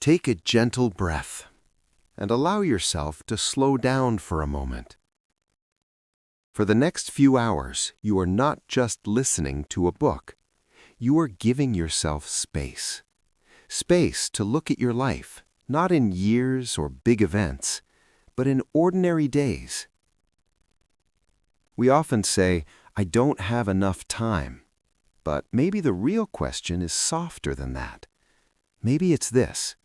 Take a gentle breath and allow yourself to slow down for a moment. For the next few hours, you are not just listening to a book. You are giving yourself space. Space to look at your life, not in years or big events, but in ordinary days. We often say, "I don't have enough time." But maybe the real question is softer than that. Maybe it's this: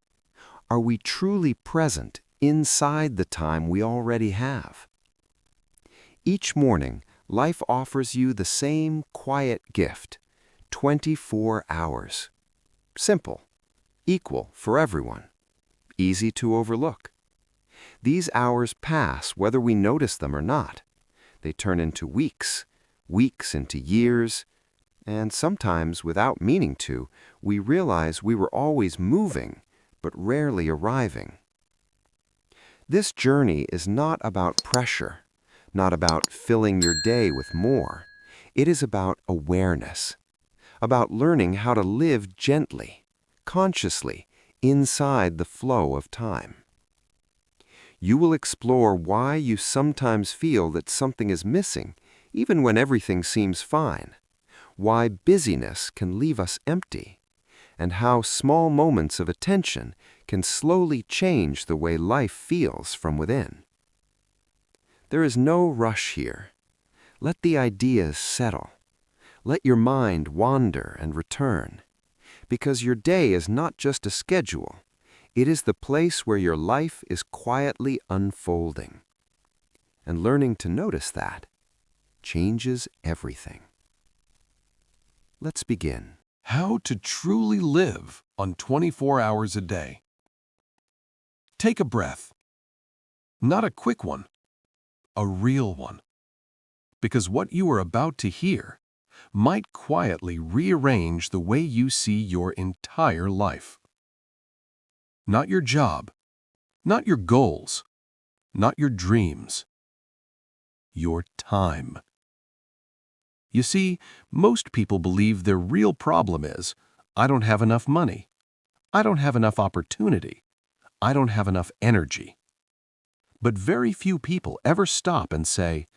are we truly present inside the time we already have? Each morning, life offers you the same quiet gift, 24 hours. Simple, equal for everyone, easy to overlook. These hours pass whether we notice them or not. They turn into weeks, weeks into years, and sometimes, without meaning to, we realize we were always moving, but rarely arriving. This journey is not about pressure, not about filling your day with more. It is about awareness, about learning how to live gently, consciously, inside the flow of time. You will explore why you sometimes feel that something is missing, even when everything seems fine, why busyness can leave us empty, and how small moments of attention can slowly change the way life feels from within. There is no rush here. Let the ideas settle. Let your mind wander and return, because your day is not just a schedule. It is the place where your life is quietly unfolding. And learning to notice that changes everything. Let's begin. How to truly live on 24 hours a day. Take a breath. Not a quick one, a real one. Because what you are about to hear might quietly rearrange the way you see your entire life. Not your job, not your goals, not your dreams. Your time. You see, most people believe their real problem is, I don't have enough money. I don't have enough opportunity. I don't have enough energy. But very few people ever stop and say,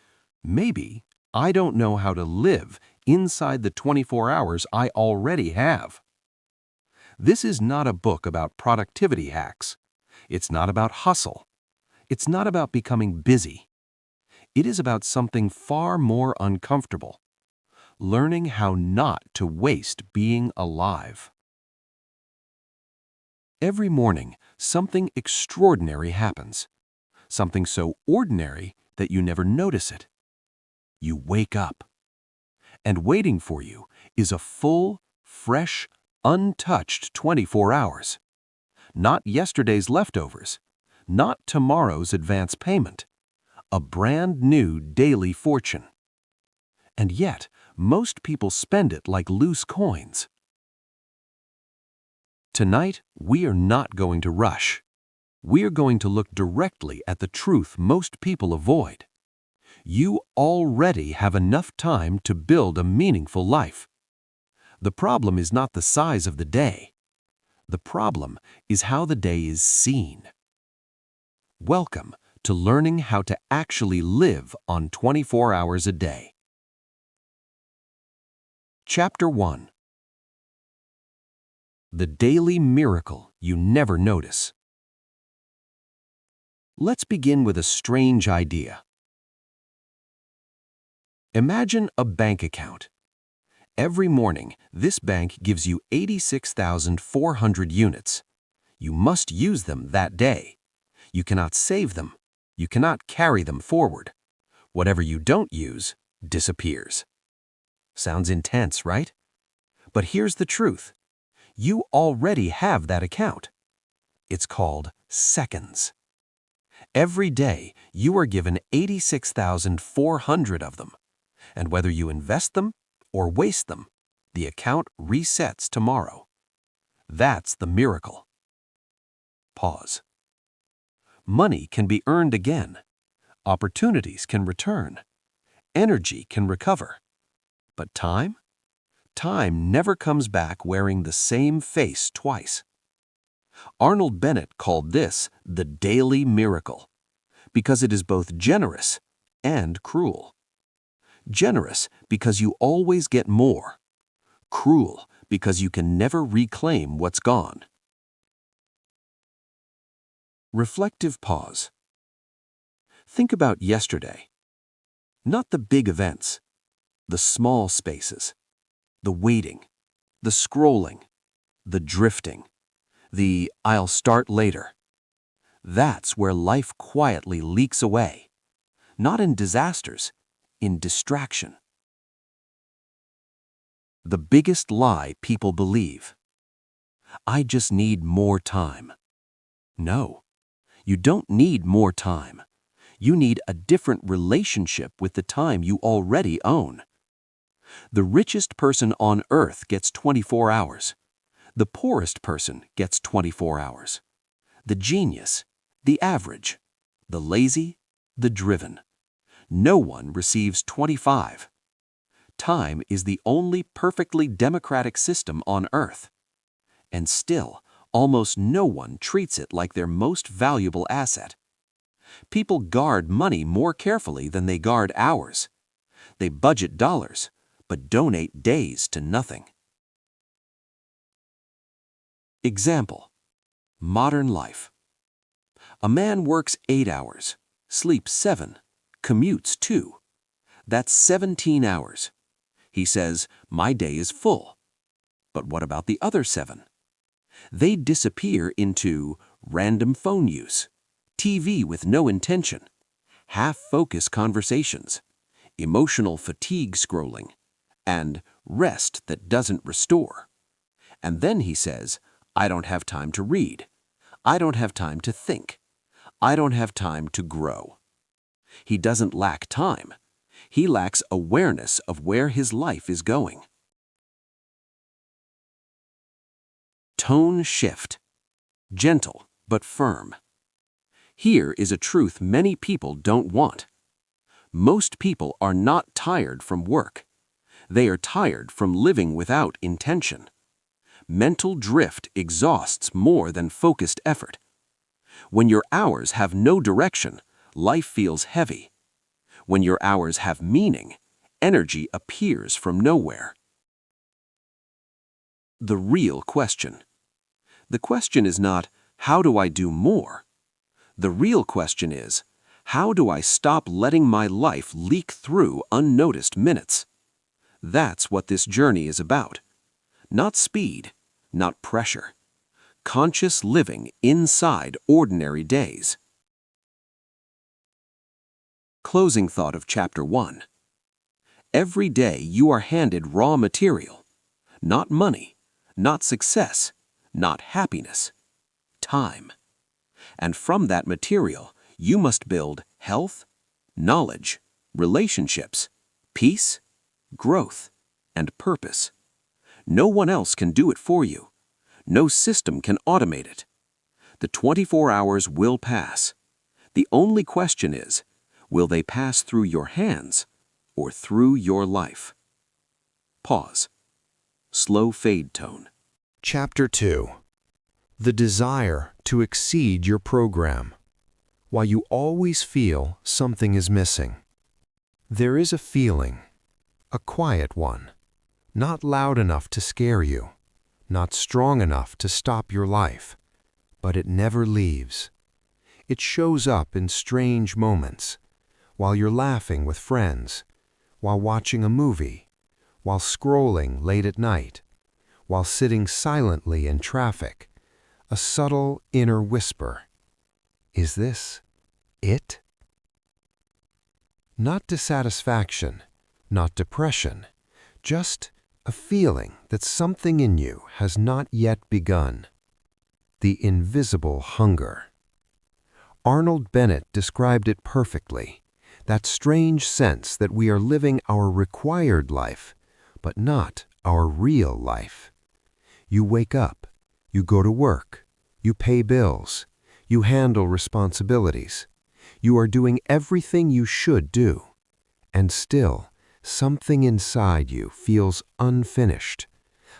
maybe I don't know how to live inside the 24 hours I already have. This is not a book about productivity hacks. It's not about hustle. It's not about becoming busy. It is about something far more uncomfortable: learning how not to waste being alive. Every morning, something extraordinary happens. Something so ordinary that you never notice it. You wake up. And waiting for you is a full, fresh, untouched 24 hours. Not yesterday's leftovers. Not tomorrow's advance payment. A brand new daily fortune. And yet, most people spend it like loose coins. Tonight, we are not going to rush. We are going to look directly at the truth most people avoid. You already have enough time to build a meaningful life. The problem is not the size of the day. The problem is how the day is seen. Welcome to learning how to actually live on 24 hours a day. Chapter 1. The daily miracle you never notice. Let's begin with a strange idea. Imagine a bank account. Every morning, this bank gives you 86,400 units. You must use them that day. You cannot save them. You cannot carry them forward. Whatever you don't use disappears. Sounds intense, right? But here's the truth. You already have that account. It's called seconds. Every day, you are given 86,400 of them. And whether you invest them or waste them, the account resets tomorrow. That's the miracle. Pause. Money can be earned again. Opportunities can return. Energy can recover. But time? Time never comes back wearing the same face twice. Arnold Bennett called this the daily miracle, because it is both generous and cruel. Generous because you always get more. Cruel because you can never reclaim what's gone. Reflective pause. Think about yesterday. Not the big events, the small spaces, the waiting, the scrolling, the drifting, the "I'll start later." That's where life quietly leaks away, not in disasters, in distraction. The biggest lie people believe. I just need more time. No, you don't need more time. You need a different relationship with the time you already own. The richest person on earth gets 24 hours. The poorest person gets 24 hours. The genius, the average, the lazy, the driven. No one receives 25. Time is the only perfectly democratic system on earth. And still, almost no one treats it like their most valuable asset. People guard money more carefully than they guard hours. They budget dollars, but donate days to nothing. Example: modern life. A man works 8 hours, sleeps 7, commutes 2. That's 17 hours. He says, "My day is full." But what about the other 7? They disappear into random phone use, TV with no intention, half-focus conversations, emotional fatigue scrolling, and rest that doesn't restore. And then he says, "I don't have time to read. I don't have time to think. I don't have time to grow." He doesn't lack time. He lacks awareness of where his life is going. Tone shift. Gentle but firm. Here is a truth many people don't want. Most people are not tired from work. They are tired from living without intention. Mental drift exhausts more than focused effort. When your hours have no direction, life feels heavy. When your hours have meaning, energy appears from nowhere. The real question. The question is not, how do I do more? The real question is, how do I stop letting my life leak through unnoticed minutes? That's what this journey is about. Not speed, not pressure. Conscious living inside ordinary days. Closing thought of Chapter 1. Every day you are handed raw material. Not money, not success, not happiness. Time. And from that material, you must build health, knowledge, relationships, peace, growth, and purpose. No one else can do it for you. No system can automate it. The 24 hours will pass. The only question is, will they pass through your hands or through your life? Pause. Slow fade tone. Chapter 2. The desire to exceed your program. Why you always feel something is missing. There is a feeling, a quiet one, not loud enough to scare you, not strong enough to stop your life, but it never leaves. It shows up in strange moments, while you're laughing with friends, while watching a movie, while scrolling late at night, while sitting silently in traffic, a subtle inner whisper. Is this it? Not dissatisfaction, not depression, just a feeling that something in you has not yet begun. The invisible hunger. Arnold Bennett described it perfectly, that strange sense that we are living our required life, but not our real life. You wake up, you go to work, you pay bills, you handle responsibilities. You are doing everything you should do, and still something inside you feels unfinished,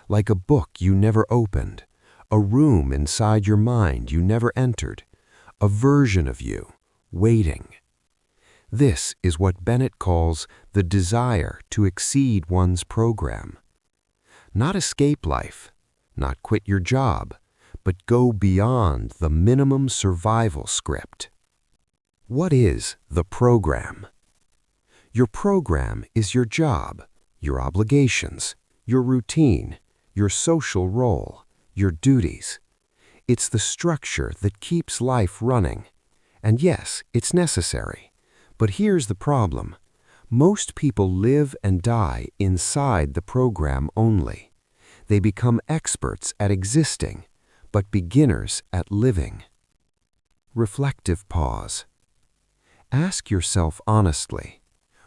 like a book you never opened, a room inside your mind you never entered, a version of you, waiting. This is what Bennett calls the desire to exceed one's program. Not escape life, not quit your job, but go beyond the minimum survival script. What is the program? Your program is your job, your obligations, your routine, your social role, your duties. It's the structure that keeps life running. And yes, it's necessary. But here's the problem. Most people live and die inside the program only. They become experts at existing, but beginners at living. Reflective pause. Ask yourself honestly,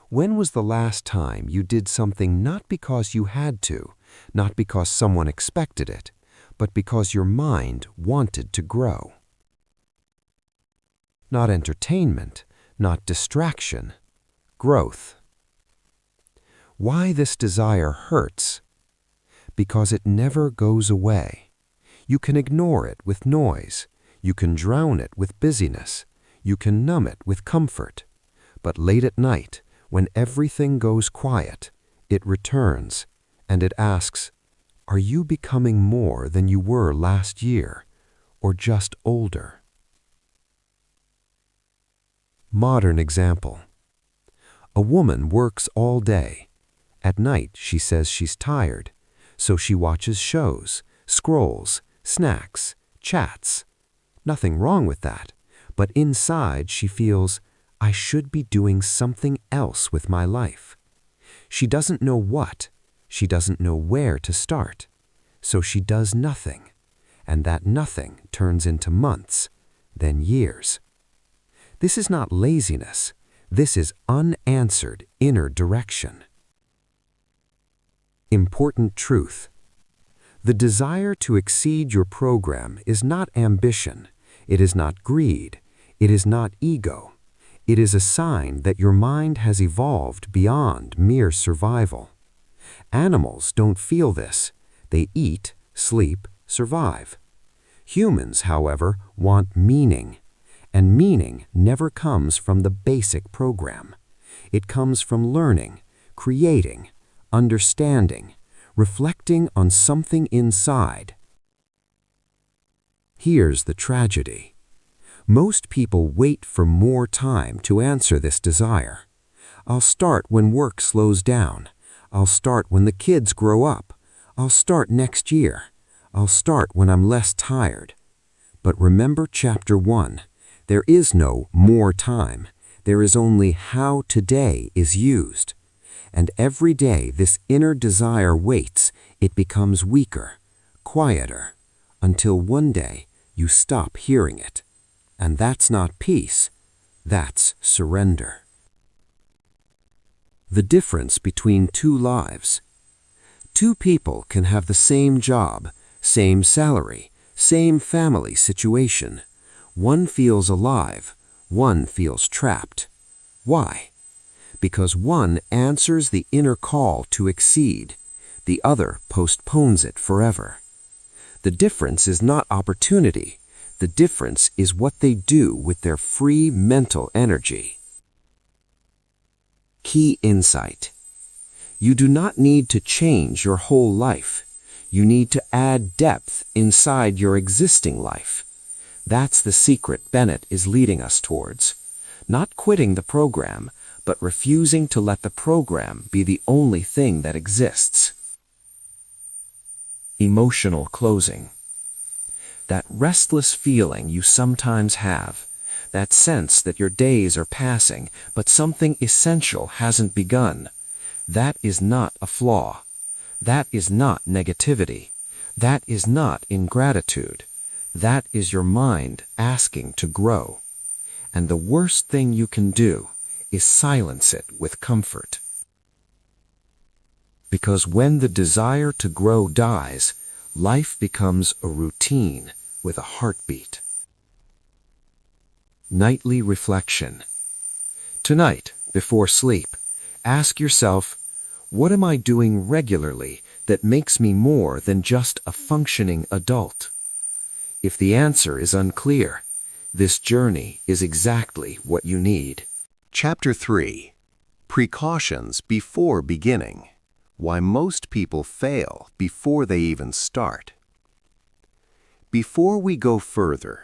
when was the last time you did something not because you had to, not because someone expected it, but because your mind wanted to grow? Not entertainment, not distraction, growth. Why this desire hurts? Because it never goes away. You can ignore it with noise. You can drown it with busyness. You can numb it with comfort. But late at night, when everything goes quiet, it returns, and it asks, are you becoming more than you were last year, or just older? Modern example. A woman works all day. At night, she says she's tired, so she watches shows, scrolls, snacks, chats. Nothing wrong with that, but inside she feels, I should be doing something else with my life. She doesn't know what, she doesn't know where to start, so she does nothing, and that nothing turns into months, then years. This is not laziness, this is unanswered inner direction. Important truth. The desire to exceed your program is not ambition, it is not greed, it is not ego. It is a sign that your mind has evolved beyond mere survival. Animals don't feel this. They eat, sleep, survive. Humans, however, want meaning. And meaning never comes from the basic program. It comes from learning, creating, understanding, reflecting on something inside. Here's the tragedy. Most people wait for more time to answer this desire. I'll start when work slows down. I'll start when the kids grow up. I'll start next year. I'll start when I'm less tired. But remember chapter 1. There is no more time. There is only how today is used. And every day this inner desire waits, it becomes weaker, quieter, until one day you stop hearing it. And that's not peace, that's surrender. The difference between two lives. Two people can have the same job, same salary, same family situation. One feels alive, one feels trapped. Why? Because one answers the inner call to exceed, the other postpones it forever. The difference is not opportunity. The difference is what they do with their free mental energy. Key insight. You do not need to change your whole life. You need to add depth inside your existing life. That's the secret Bennett is leading us towards. Not quitting the program, but refusing to let the program be the only thing that exists. Emotional closing. That restless feeling you sometimes have, that sense that your days are passing, but something essential hasn't begun, that is not a flaw. That is not negativity. That is not ingratitude. That is your mind asking to grow. And the worst thing you can do is silence it with comfort. Because when the desire to grow dies, life becomes a routine with a heartbeat. Nightly reflection. Tonight, before sleep, ask yourself, what am I doing regularly that makes me more than just a functioning adult? If the answer is unclear, this journey is exactly what you need. Chapter 3. Precautions Before Beginning. Why Most People Fail Before They Even Start. Before we go further,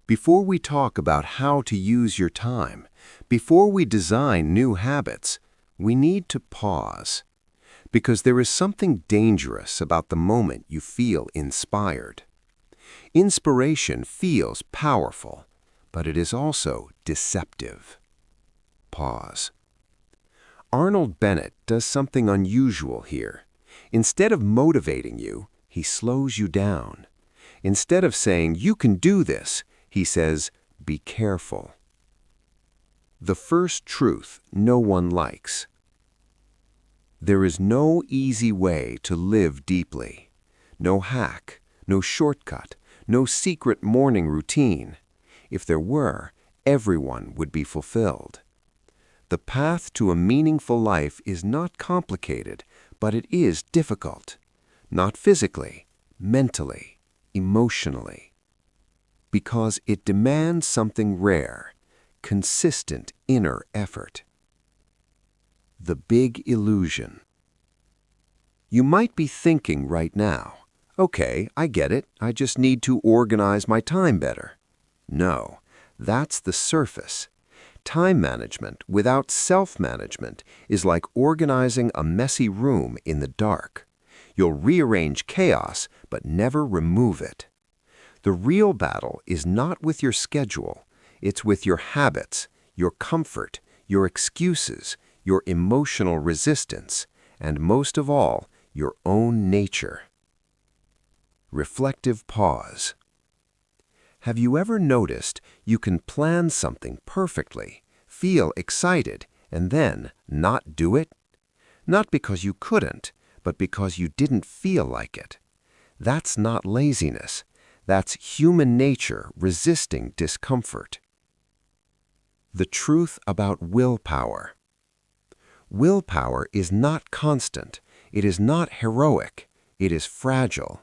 before we talk about how to use your time, before we design new habits, we need to pause. Because there is something dangerous about the moment you feel inspired. Inspiration feels powerful, but it is also deceptive. Pause. Arnold Bennett does something unusual here. Instead of motivating you, he slows you down. Instead of saying, "You can do this," he says, "Be careful." The first truth no one likes. There is no easy way to live deeply. No hack, no shortcut, no secret morning routine. If there were, everyone would be fulfilled. The path to a meaningful life is not complicated, but it is difficult. Not physically, mentally, emotionally. Because it demands something rare, consistent inner effort. The big illusion. You might be thinking right now, "Okay, I get it. I just need to organize my time better." No, that's the surface. Time management without self-management is like organizing a messy room in the dark. You'll rearrange chaos, but never remove it. The real battle is not with your schedule. It's with your habits, your comfort, your excuses, your emotional resistance, and most of all, your own nature. Reflective pause. Have you ever noticed you can plan something perfectly, feel excited, and then not do it? Not because you couldn't, but because you didn't feel like it. That's not laziness. That's human nature resisting discomfort. The truth about willpower. Willpower is not constant. It is not heroic. It is fragile.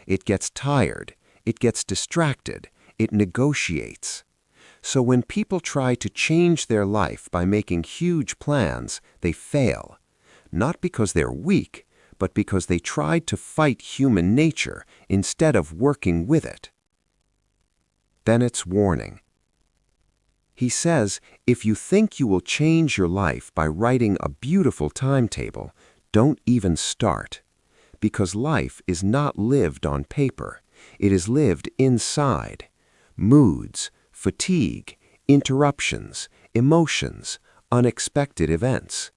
It gets tired. It gets distracted. It negotiates. So when people try to change their life by making huge plans, they fail. Not because they're weak, but because they tried to fight human nature instead of working with it. Bennett's warning. He says, if you think you will change your life by writing a beautiful timetable, don't even start. Because life is not lived on paper. It is lived inside. Moods, fatigue, interruptions, emotions, unexpected events.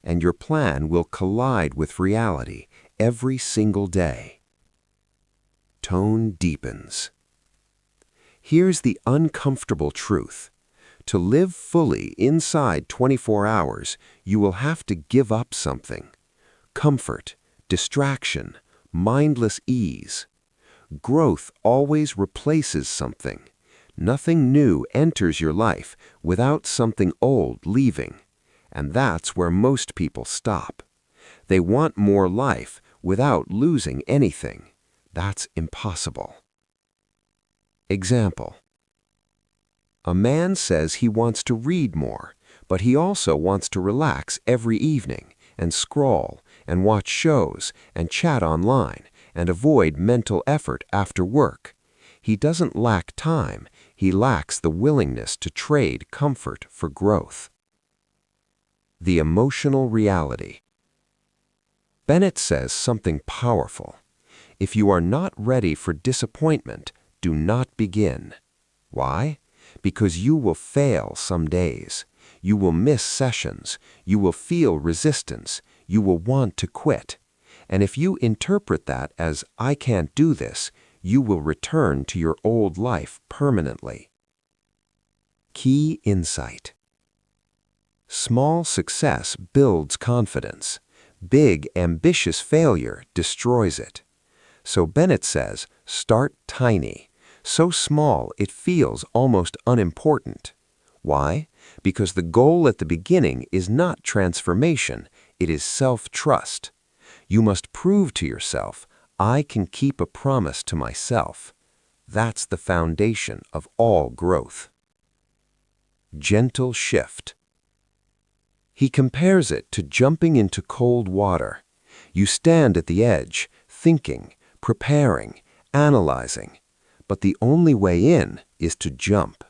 And your plan will collide with reality every single day. Tone deepens. Here's the uncomfortable truth. To live fully inside 24 hours, you will have to give up something. Comfort, distraction, mindless ease. Growth always replaces something. Nothing new enters your life without something old leaving. And that's where most people stop. They want more life without losing anything. That's impossible. Example. A man says he wants to read more, but he also wants to relax every evening and scroll and watch shows and chat online and avoid mental effort after work. He doesn't lack time, he lacks the willingness to trade comfort for growth. The emotional reality. Bennett says something powerful. If you are not ready for disappointment, do not begin. Why? Because you will fail some days. You will miss sessions. You will feel resistance. You will want to quit. And if you interpret that as, "I can't do this," you will return to your old life permanently. Key insight. Small success builds confidence. Big, ambitious failure destroys it. So Bennett says, start tiny. So small it feels almost unimportant. Why? Because the goal at the beginning is not transformation, it is self-trust. You must prove to yourself, I can keep a promise to myself. That's the foundation of all growth. Gentle shift. He compares it to jumping into cold water. You stand at the edge, thinking, preparing, analyzing, but the only way in is to jump.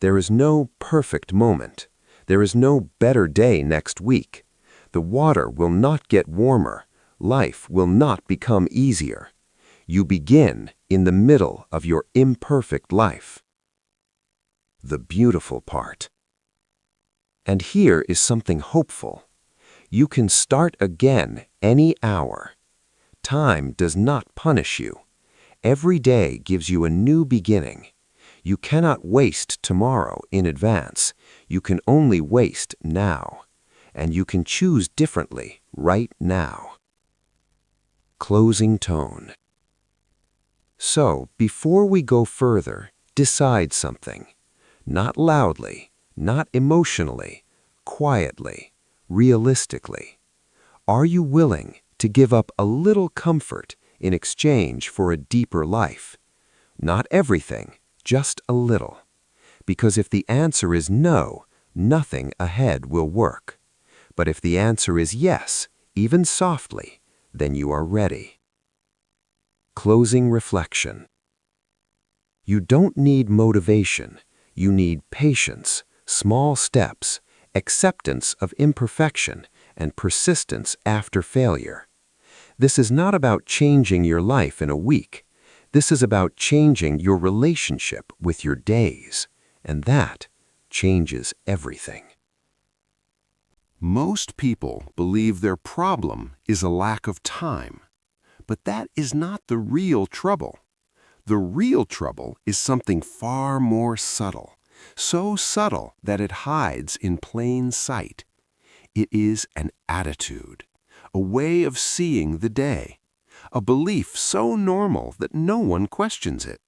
There is no perfect moment. There is no better day next week. The water will not get warmer. Life will not become easier. You begin in the middle of your imperfect life. The beautiful part. And here is something hopeful. You can start again any hour. Time does not punish you. Every day gives you a new beginning. You cannot waste tomorrow in advance. You can only waste now. And you can choose differently right now. Closing tone. So, before we go further, decide something. Not loudly, not emotionally, quietly, realistically. Are you willing to give up a little comfort in exchange for a deeper life? Not everything, just a little. Because if the answer is no, nothing ahead will work. But if the answer is yes, even softly, then you are ready. Closing reflection. You don't need motivation. You need patience, small steps, acceptance of imperfection, and persistence after failure. This is not about changing your life in a week. This is about changing your relationship with your days, and that changes everything. Most people believe their problem is a lack of time, but that is not the real trouble. The real trouble is something far more subtle, so subtle that it hides in plain sight. It is an attitude, a way of seeing the day, a belief so normal that no one questions it.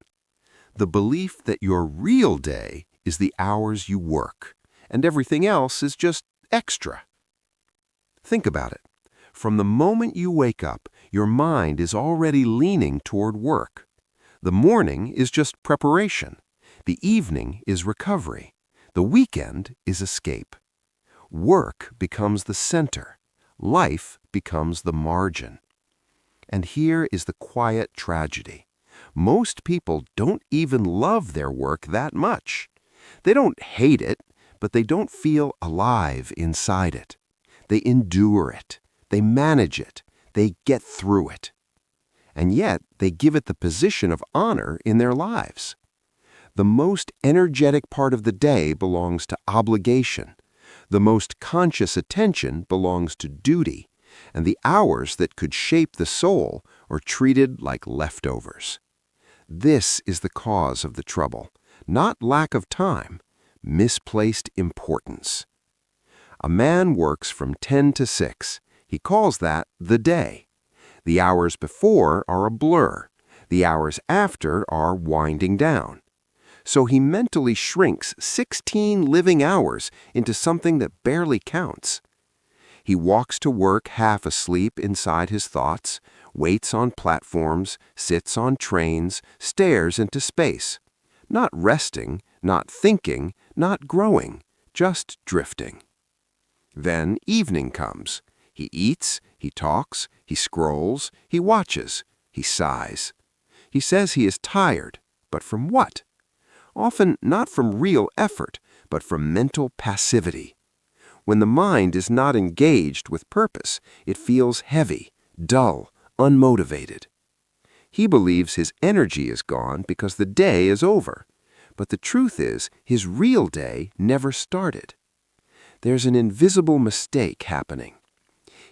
The belief that your real day is the hours you work, and everything else is just extra. Think about it. From the moment you wake up, your mind is already leaning toward work. The morning is just preparation. The evening is recovery. The weekend is escape. Work becomes the center. Life becomes the margin. And here is the quiet tragedy. Most people don't even love their work that much. They don't hate it, but they don't feel alive inside it. They endure it. They manage it. They get through it. And yet, they give it the position of honor in their lives. The most energetic part of the day belongs to obligation. The most conscious attention belongs to duty. And the hours that could shape the soul are treated like leftovers. This is the cause of the trouble, not lack of time, misplaced importance. A man works from 10 to 6. He calls that the day. The hours before are a blur. The hours after are winding down. So he mentally shrinks 16 living hours into something that barely counts. He walks to work half asleep inside his thoughts, waits on platforms, sits on trains, stares into space. Not resting, not thinking, not growing, just drifting. Then evening comes. He eats, he talks, he scrolls, he watches, he sighs. He says he is tired, but from what? Often not from real effort, but from mental passivity. When the mind is not engaged with purpose, it feels heavy, dull, unmotivated. He believes his energy is gone because the day is over. But the truth is, his real day never started. There's an invisible mistake happening.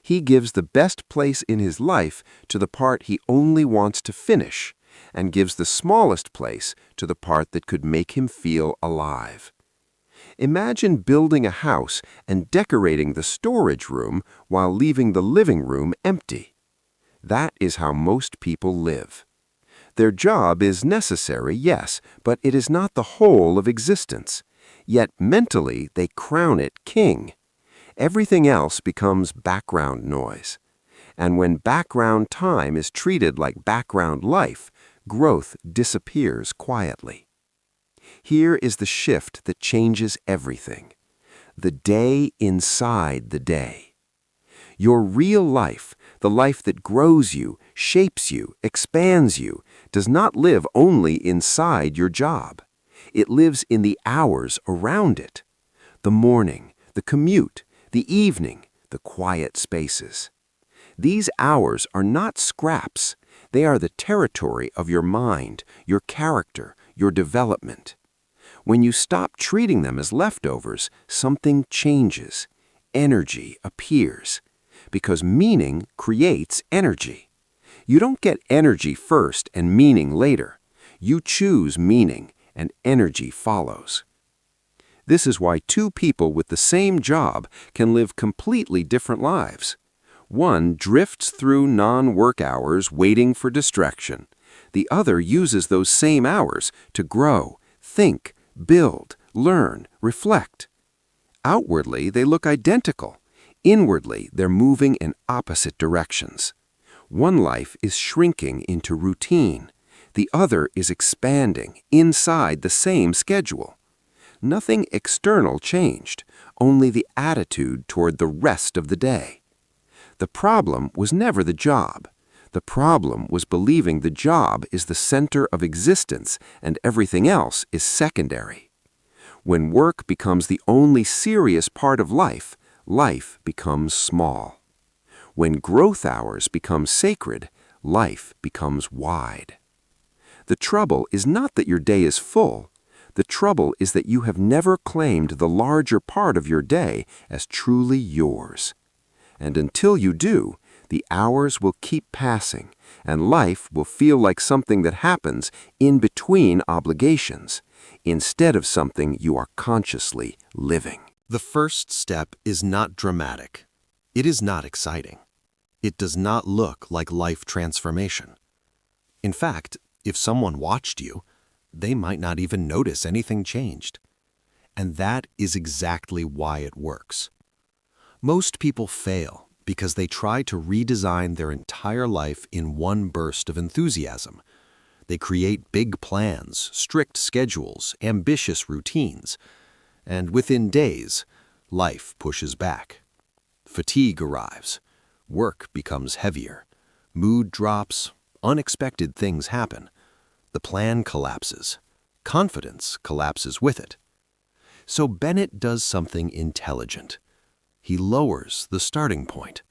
He gives the best place in his life to the part he only wants to finish, and gives the smallest place to the part that could make him feel alive. Imagine building a house and decorating the storage room while leaving the living room empty. That is how most people live. Their job is necessary, yes, but it is not the whole of existence. Yet mentally they crown it king. Everything else becomes background noise. And when background time is treated like background life, growth disappears quietly. Here is the shift that changes everything. The day inside the day. Your real life, the life that grows you, shapes you, expands you, does not live only inside your job. It lives in the hours around it. The morning, the commute, the evening, the quiet spaces. These hours are not scraps. They are the territory of your mind, your character, your development. When you stop treating them as leftovers, something changes. Energy appears. Because meaning creates energy. You don't get energy first and meaning later. You choose meaning, and energy follows. This is why two people with the same job can live completely different lives. One drifts through non-work hours waiting for distraction. The other uses those same hours to grow, think, build, learn, reflect. Outwardly, they look identical. Inwardly, they're moving in opposite directions. One life is shrinking into routine. The other is expanding inside the same schedule. Nothing external changed, only the attitude toward the rest of the day. The problem was never the job. The problem was believing the job is the center of existence and everything else is secondary. When work becomes the only serious part of life, life becomes small. When growth hours become sacred, life becomes wide. The trouble is not that your day is full. The trouble is that you have never claimed the larger part of your day as truly yours. And until you do, the hours will keep passing, and life will feel like something that happens in between obligations, instead of something you are consciously living. The first step is not dramatic. It is not exciting. It does not look like life transformation. In fact, if someone watched you, they might not even notice anything changed. And that is exactly why it works. Most people fail because they try to redesign their entire life in one burst of enthusiasm. They create big plans, strict schedules, ambitious routines. And within days, life pushes back. Fatigue arrives. Work becomes heavier. Mood drops. Unexpected things happen. The plan collapses. Confidence collapses with it. So Bennett does something intelligent. He lowers the starting point.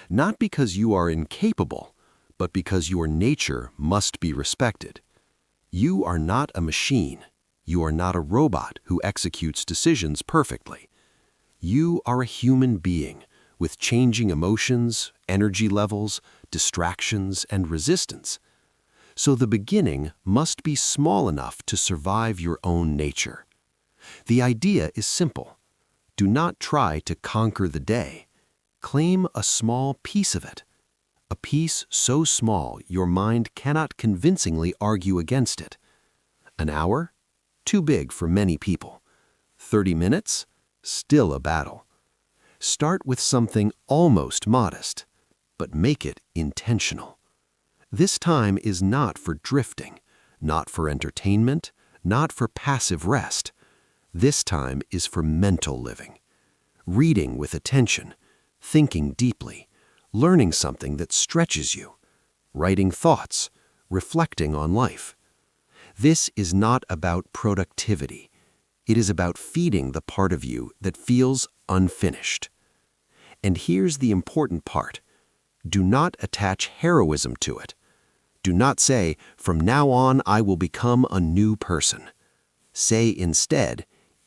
Not because you are incapable, but because your nature must be respected. You are not a machine. You are not a robot who executes decisions perfectly. You are a human being with changing emotions, energy levels, distractions, and resistance. So the beginning must be small enough to survive your own nature. The idea is simple. Do not try to conquer the day. Claim a small piece of it. A piece so small your mind cannot convincingly argue against it. An hour? Too big for many people. 30 minutes? Still a battle. Start with something almost modest, but make it intentional. This time is not for drifting, not for entertainment, not for passive rest. This time is for mental living. Reading with attention, thinking deeply, learning something that stretches you, writing thoughts, reflecting on life. This is not about productivity. It is about feeding the part of you that feels unfinished. And here's the important part. Do not attach heroism to it. Do not say, from now on I will become a new person. Say instead,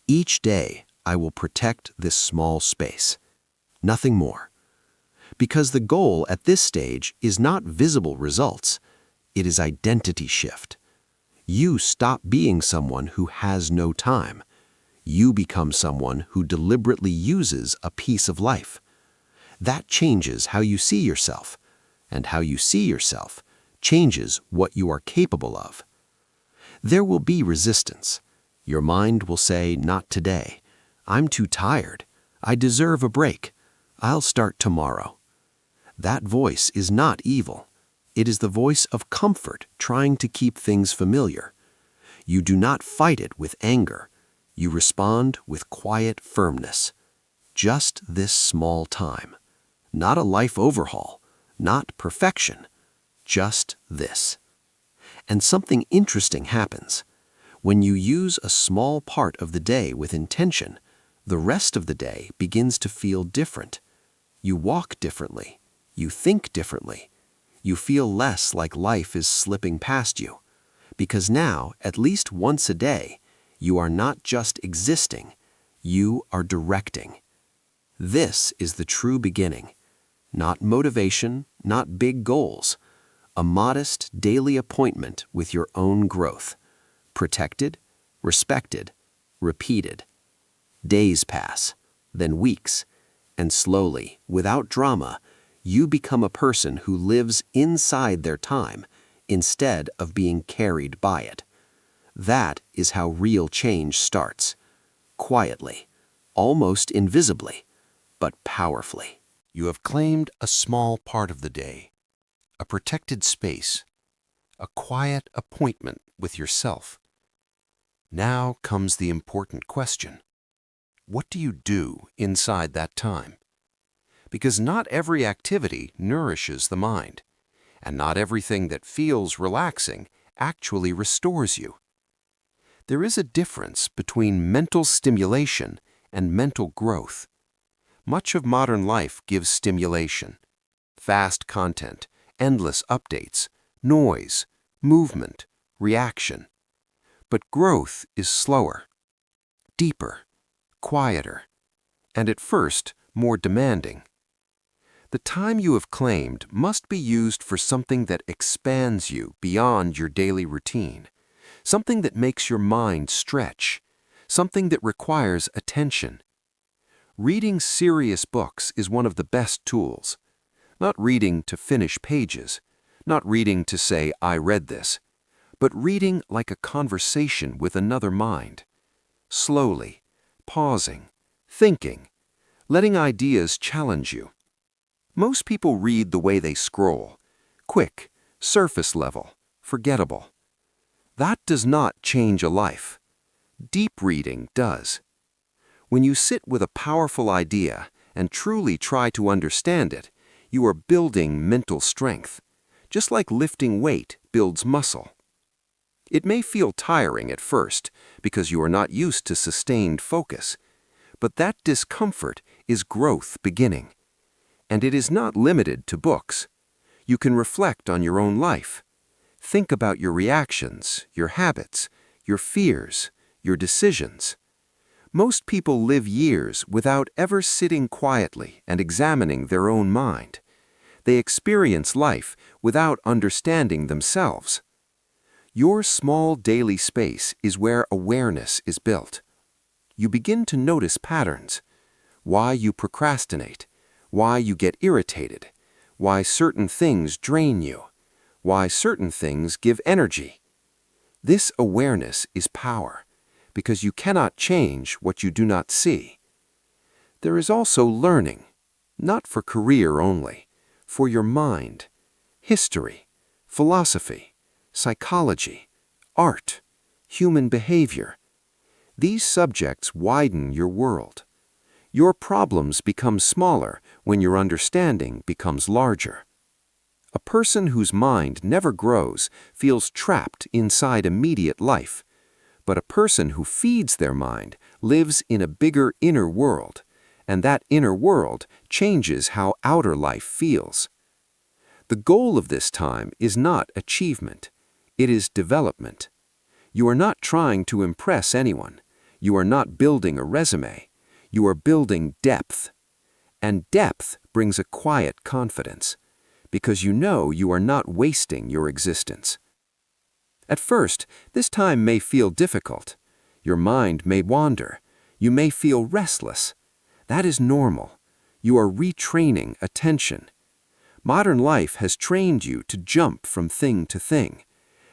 each day I will protect this small space. Nothing more. Because the goal at this stage is not visible results. It is identity shift. You stop being someone who has no time. You become someone who deliberately uses a piece of life. That changes how you see yourself, and how you see yourself changes what you are capable of. There will be resistance. Your mind will say, not today. I'm too tired. I deserve a break. I'll start tomorrow. That voice is not evil. It is the voice of comfort trying to keep things familiar. You do not fight it with anger. You respond with quiet firmness. Just this small time. Not a life overhaul. Not perfection. Just this. And something interesting happens. When you use a small part of the day with intention, the rest of the day begins to feel different. You walk differently. You think differently. You feel less like life is slipping past you. Because now, at least once a day, you are not just existing, you are directing. This is the true beginning. Not motivation, not big goals. A modest daily appointment with your own growth. Protected, respected, repeated. Days pass, then weeks, and slowly, without drama, you become a person who lives inside their time instead of being carried by it. That is how real change starts. Quietly, almost invisibly, but powerfully. You have claimed a small part of the day, a protected space, a quiet appointment with yourself. Now comes the important question. What do you do inside that time? Because not every activity nourishes the mind, and not everything that feels relaxing actually restores you. There is a difference between mental stimulation and mental growth. Much of modern life gives stimulation. Fast content, endless updates, noise, movement, reaction. But growth is slower, deeper, quieter, and at first more demanding. The time you have claimed must be used for something that expands you beyond your daily routine, something that makes your mind stretch, something that requires attention. Reading serious books is one of the best tools. Not reading to finish pages, not reading to say, "I read this," but reading like a conversation with another mind. Slowly, pausing, thinking, letting ideas challenge you. Most people read the way they scroll. Quick, surface level, forgettable. That does not change a life. Deep reading does. When you sit with a powerful idea and truly try to understand it, you are building mental strength, just like lifting weight builds muscle. It may feel tiring at first because you are not used to sustained focus, but that discomfort is growth beginning. And it is not limited to books. You can reflect on your own life. Think about your reactions, your habits, your fears, your decisions. Most people live years without ever sitting quietly and examining their own mind. They experience life without understanding themselves. Your small daily space is where awareness is built. You begin to notice patterns, why you procrastinate, why you get irritated, why certain things drain you, why certain things give energy. This awareness is power, because you cannot change what you do not see. There is also learning, not for career only, for your mind, history, philosophy, psychology, art, human behavior. These subjects widen your world. Your problems become smaller when your understanding becomes larger. A person whose mind never grows feels trapped inside immediate life, but a person who feeds their mind lives in a bigger inner world, and that inner world changes how outer life feels. The goal of this time is not achievement, it is development. You are not trying to impress anyone. You are not building a resume. You are building depth. And depth brings a quiet confidence, because you know you are not wasting your existence. At first, this time may feel difficult. Your mind may wander. You may feel restless. That is normal. You are retraining attention. Modern life has trained you to jump from thing to thing.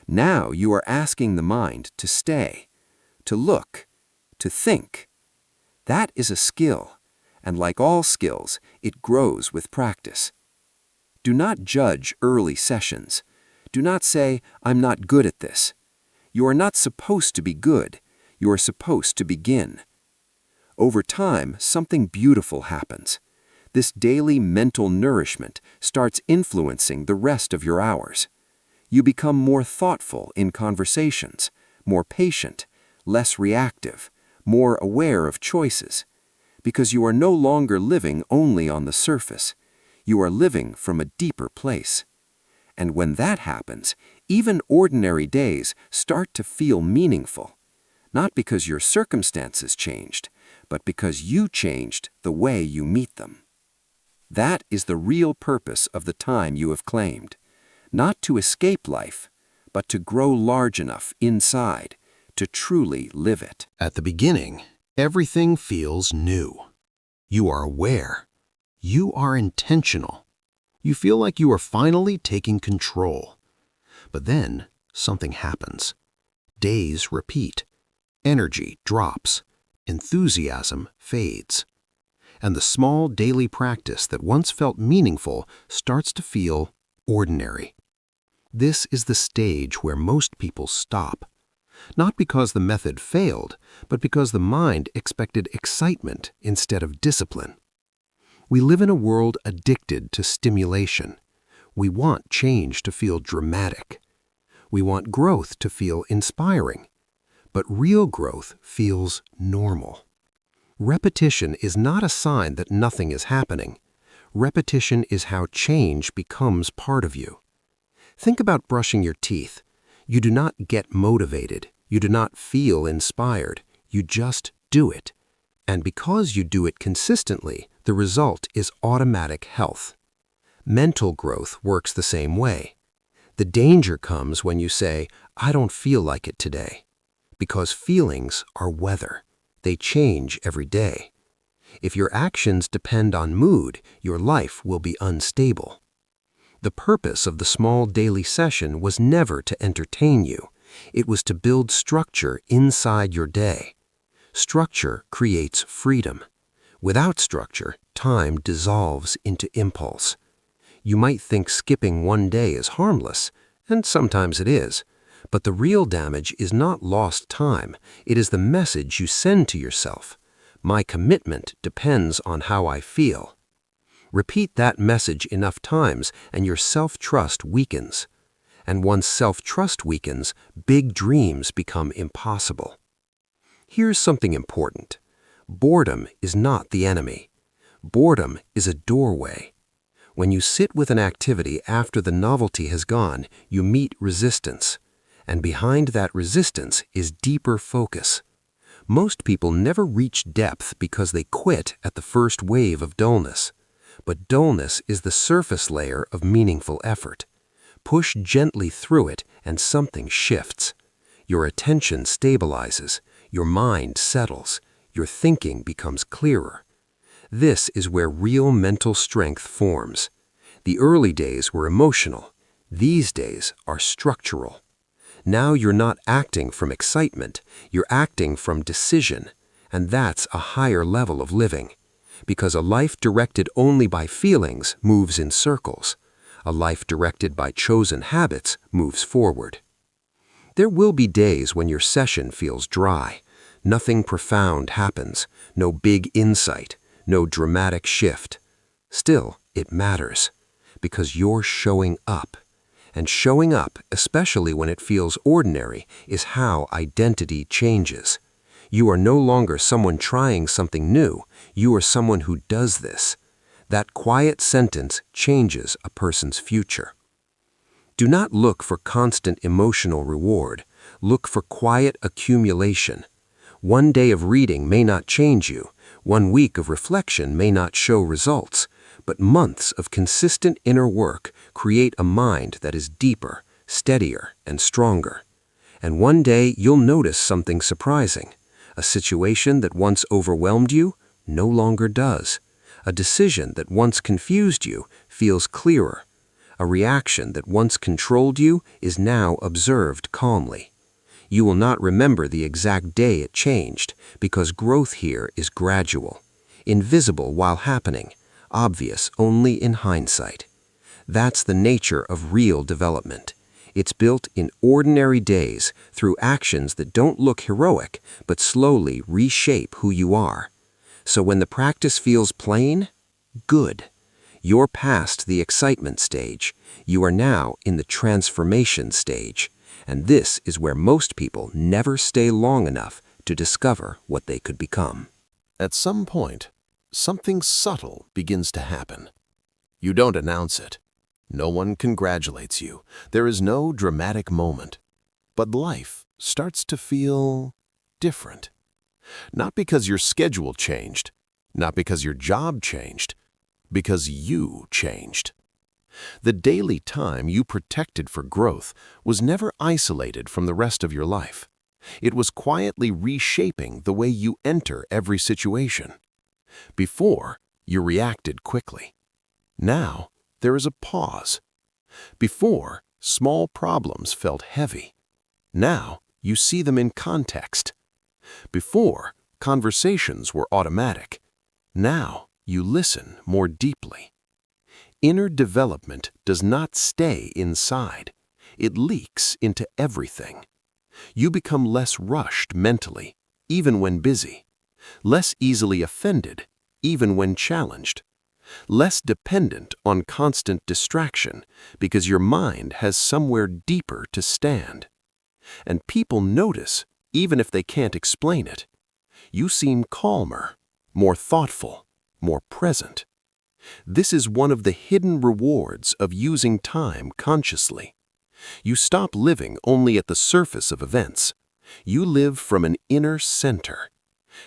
Now you are asking the mind to stay, to look, to think. That is a skill, and like all skills, it grows with practice. Do not judge early sessions. Do not say, "I'm not good at this." You are not supposed to be good. You are supposed to begin. Over time, something beautiful happens. This daily mental nourishment starts influencing the rest of your hours. You become more thoughtful in conversations, more patient, less reactive, more aware of choices, because you are no longer living only on the surface. You are living from a deeper place. And when that happens, even ordinary days start to feel meaningful, not because your circumstances changed, but because you changed the way you meet them. That is the real purpose of the time you have claimed, not to escape life, but to grow large enough inside to truly live it. At the beginning, everything feels new. You are aware. You are intentional. You feel like you are finally taking control. But then, something happens. Days repeat. Energy drops. Enthusiasm fades. And the small daily practice that once felt meaningful starts to feel ordinary. This is the stage where most people stop. Not because the method failed, but because the mind expected excitement instead of discipline. We live in a world addicted to stimulation. We want change to feel dramatic. We want growth to feel inspiring. But real growth feels normal. Repetition is not a sign that nothing is happening. Repetition is how change becomes part of you. Think about brushing your teeth. You do not get motivated. You do not feel inspired. You just do it. And because you do it consistently, the result is automatic health. Mental growth works the same way. The danger comes when you say, "I don't feel like it today," because feelings are weather. They change every day. If your actions depend on mood, your life will be unstable. The purpose of the small daily session was never to entertain you. It was to build structure inside your day. Structure creates freedom. Without structure, time dissolves into impulse. You might think skipping one day is harmless, and sometimes it is. But the real damage is not lost time. It is the message you send to yourself. My commitment depends on how I feel. Repeat that message enough times and your self-trust weakens. And once self-trust weakens, big dreams become impossible. Here's something important. Boredom is not the enemy. Boredom is a doorway. When you sit with an activity after the novelty has gone, you meet resistance. And behind that resistance is deeper focus. Most people never reach depth because they quit at the first wave of dullness. But dullness is the surface layer of meaningful effort. Push gently through it and something shifts. Your attention stabilizes, your mind settles, your thinking becomes clearer. This is where real mental strength forms. The early days were emotional. These days are structural. Now you're not acting from excitement, you're acting from decision, and that's a higher level of living. Because a life directed only by feelings moves in circles. A life directed by chosen habits moves forward. There will be days when your session feels dry. Nothing profound happens, no big insight, no dramatic shift. Still, it matters, because you're showing up. And showing up, especially when it feels ordinary, is how identity changes. You are no longer someone trying something new. You are someone who does this. That quiet sentence changes a person's future. Do not look for constant emotional reward. Look for quiet accumulation. One day of reading may not change you. One week of reflection may not show results. But months of consistent inner work create a mind that is deeper, steadier, and stronger. And one day you'll notice something surprising. A situation that once overwhelmed you no longer does. A decision that once confused you feels clearer. A reaction that once controlled you is now observed calmly. You will not remember the exact day it changed, because growth here is gradual, invisible while happening, obvious only in hindsight. That's the nature of real development. It's built in ordinary days through actions that don't look heroic, but slowly reshape who you are. So when the practice feels plain, good. You're past the excitement stage. You are now in the transformation stage. And this is where most people never stay long enough to discover what they could become. At some point, something subtle begins to happen. You don't announce it. No one congratulates you. There is no dramatic moment. But life starts to feel different. Not because your schedule changed, not because your job changed, because you changed. The daily time you protected for growth was never isolated from the rest of your life. It was quietly reshaping the way you enter every situation. Before, you reacted quickly. Now, there is a pause. Before, small problems felt heavy. Now, you see them in context. Before, conversations were automatic. Now, you listen more deeply. Inner development does not stay inside. It leaks into everything. You become less rushed mentally, even when busy. Less easily offended, even when challenged. Less dependent on constant distraction because your mind has somewhere deeper to stand. And people notice, even if they can't explain it. You seem calmer, more thoughtful, more present. This is one of the hidden rewards of using time consciously. You stop living only at the surface of events. You live from an inner center.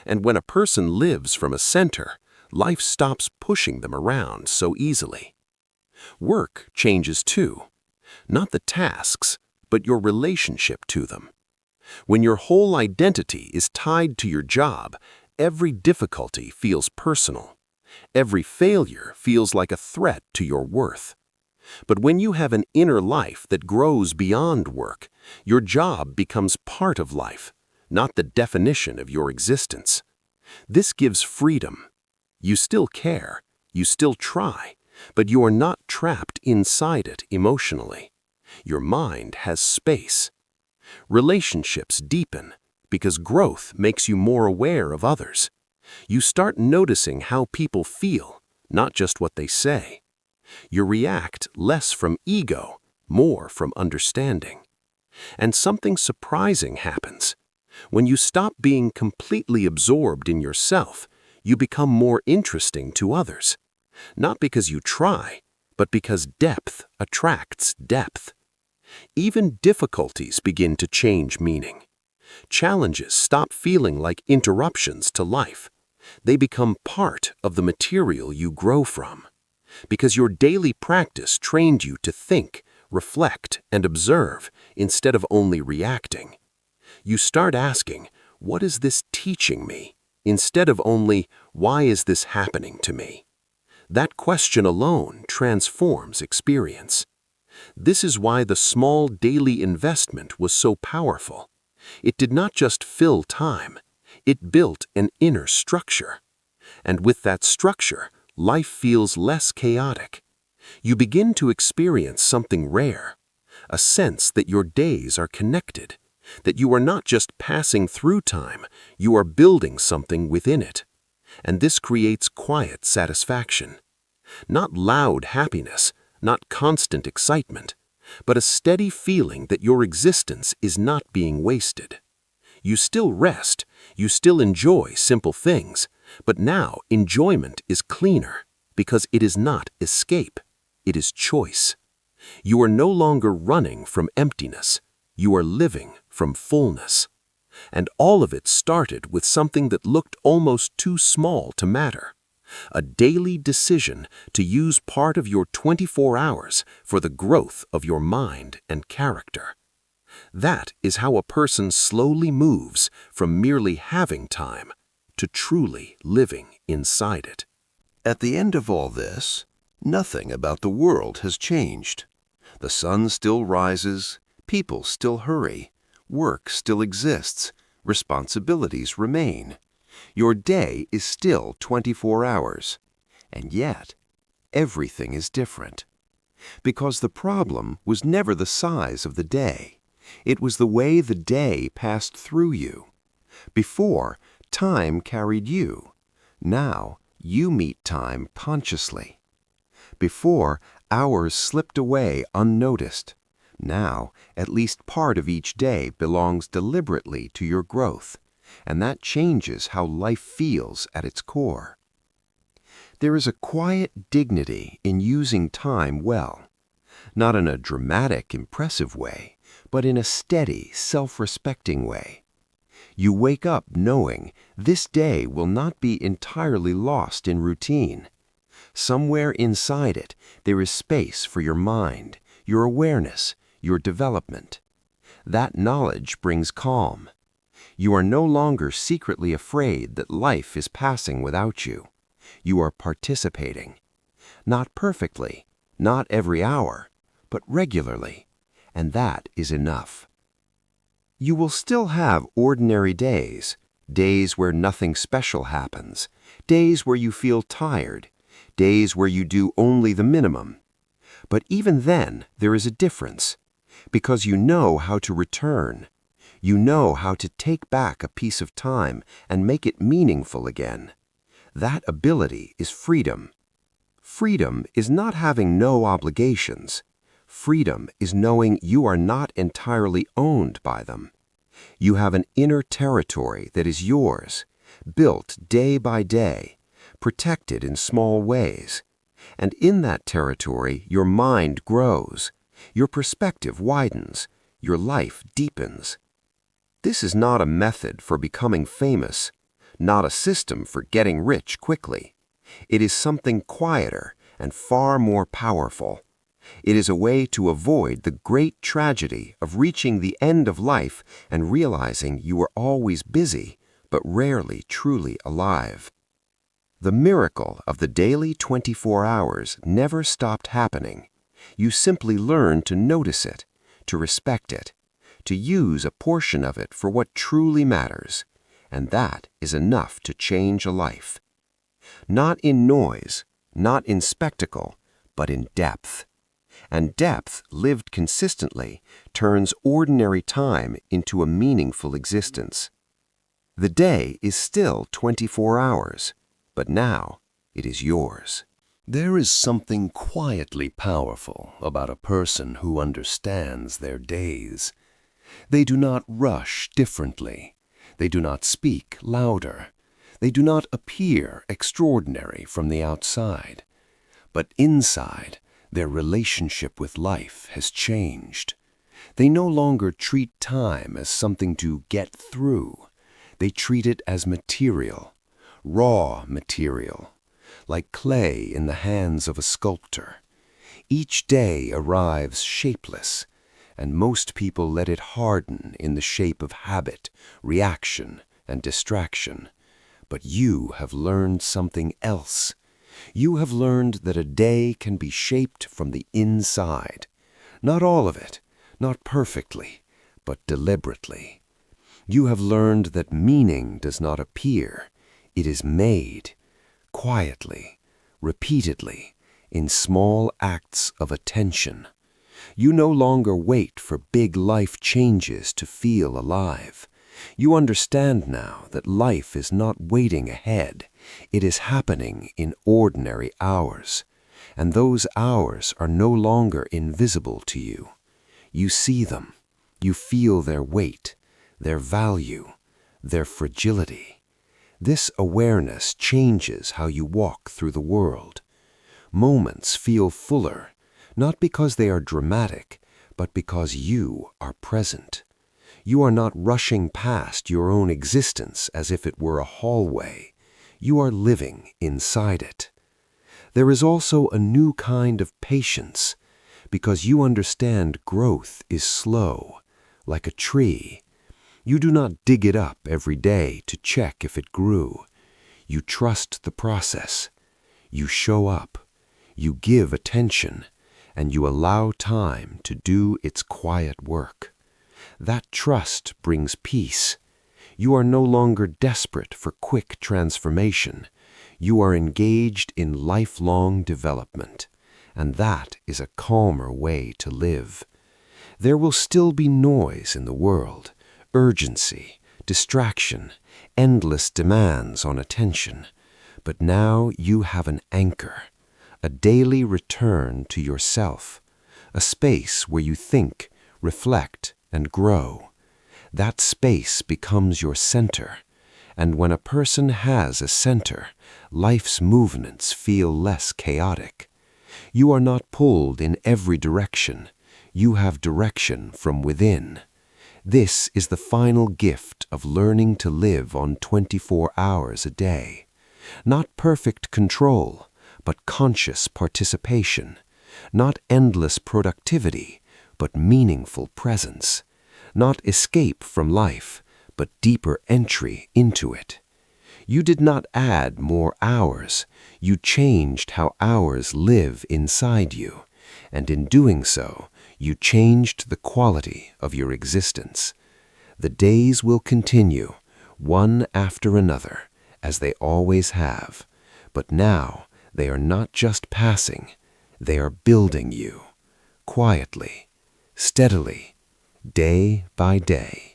And when a person lives from a center, life stops pushing them around so easily. Work changes too. Not the tasks, but your relationship to them. When your whole identity is tied to your job, every difficulty feels personal. Every failure feels like a threat to your worth. But when you have an inner life that grows beyond work, your job becomes part of life, not the definition of your existence. This gives freedom. You still care, you still try, but you are not trapped inside it emotionally. Your mind has space. Relationships deepen because growth makes you more aware of others. You start noticing how people feel, not just what they say. You react less from ego, more from understanding. And something surprising happens. When you stop being completely absorbed in yourself, you become more interesting to others. Not because you try, but because depth attracts depth. Even difficulties begin to change meaning. Challenges stop feeling like interruptions to life. They become part of the material you grow from. Because your daily practice trained you to think, reflect, and observe instead of only reacting. You start asking, what is this teaching me? Instead of only, why is this happening to me? That question alone transforms experience. This is why the small daily investment was so powerful. It did not just fill time, it built an inner structure. And with that structure, life feels less chaotic. You begin to experience something rare, a sense that your days are connected, that you are not just passing through time, you are building something within it. And this creates quiet satisfaction. Not loud happiness, not constant excitement, but a steady feeling that your existence is not being wasted. You still rest, you still enjoy simple things, but now enjoyment is cleaner because it is not escape, it is choice. You are no longer running from emptiness, you are living from fullness. And all of it started with something that looked almost too small to matter. A daily decision to use part of your 24 hours for the growth of your mind and character. That is how a person slowly moves from merely having time to truly living inside it. At the end of all this, nothing about the world has changed. The sun still rises, people still hurry, work still exists, responsibilities remain. Your day is still 24 hours. And yet, everything is different. Because the problem was never the size of the day. It was the way the day passed through you. Before, time carried you. Now, you meet time consciously. Before, hours slipped away unnoticed. Now, at least part of each day belongs deliberately to your growth, and that changes how life feels at its core. There is a quiet dignity in using time well, not in a dramatic, impressive way, but in a steady, self-respecting way. You wake up knowing this day will not be entirely lost in routine. Somewhere inside it, there is space for your mind, your awareness, your development. That knowledge brings calm. You are no longer secretly afraid that life is passing without you. You are participating. Not perfectly, not every hour, but regularly, and that is enough. You will still have ordinary days, days where nothing special happens, days where you feel tired, days where you do only the minimum. But even then, there is a difference, because you know how to return. You know how to take back a piece of time and make it meaningful again. That ability is freedom. Freedom is not having no obligations. Freedom is knowing you are not entirely owned by them. You have an inner territory that is yours, built day by day, protected in small ways. And in that territory, your mind grows, your perspective widens, your life deepens. This is not a method for becoming famous, not a system for getting rich quickly. It is something quieter and far more powerful. It is a way to avoid the great tragedy of reaching the end of life and realizing you were always busy, but rarely truly alive. The miracle of the daily 24 hours never stopped happening. You simply learned to notice it, to respect it, to use a portion of it for what truly matters, and that is enough to change a life. Not in noise, not in spectacle, but in depth. And depth, lived consistently, turns ordinary time into a meaningful existence. The day is still 24 hours, but now it is yours. There is something quietly powerful about a person who understands their days. They do not rush differently. They do not speak louder. They do not appear extraordinary from the outside. But inside, their relationship with life has changed. They no longer treat time as something to get through. They treat it as material, raw material, like clay in the hands of a sculptor. Each day arrives shapeless, and most people let it harden in the shape of habit, reaction, and distraction. But you have learned something else. You have learned that a day can be shaped from the inside. Not all of it, not perfectly, but deliberately. You have learned that meaning does not appear. It is made, quietly, repeatedly, in small acts of attention. You no longer wait for big life changes to feel alive. You understand now that life is not waiting ahead. It is happening in ordinary hours. And those hours are no longer invisible to you. You see them. You feel their weight, their value, their fragility. This awareness changes how you walk through the world. Moments feel fuller, not because they are dramatic, but because you are present. You are not rushing past your own existence as if it were a hallway. You are living inside it. There is also a new kind of patience, because you understand growth is slow, like a tree. You do not dig it up every day to check if it grew. You trust the process. You show up. You give attention, and you allow time to do its quiet work. That trust brings peace. You are no longer desperate for quick transformation. You are engaged in lifelong development, and that is a calmer way to live. There will still be noise in the world, urgency, distraction, endless demands on attention, but now you have an anchor, a daily return to yourself, a space where you think, reflect, and grow. That space becomes your center, and when a person has a center, life's movements feel less chaotic. You are not pulled in every direction. You have direction from within. This is the final gift of learning to live on 24 hours a day. Not perfect control, but conscious participation. Not endless productivity, but meaningful presence. Not escape from life, but deeper entry into it. You did not add more hours. You changed how hours live inside you, and in doing so, you changed the quality of your existence. The days will continue, one after another, as they always have, but now they are not just passing, they are building you, quietly, steadily, day by day.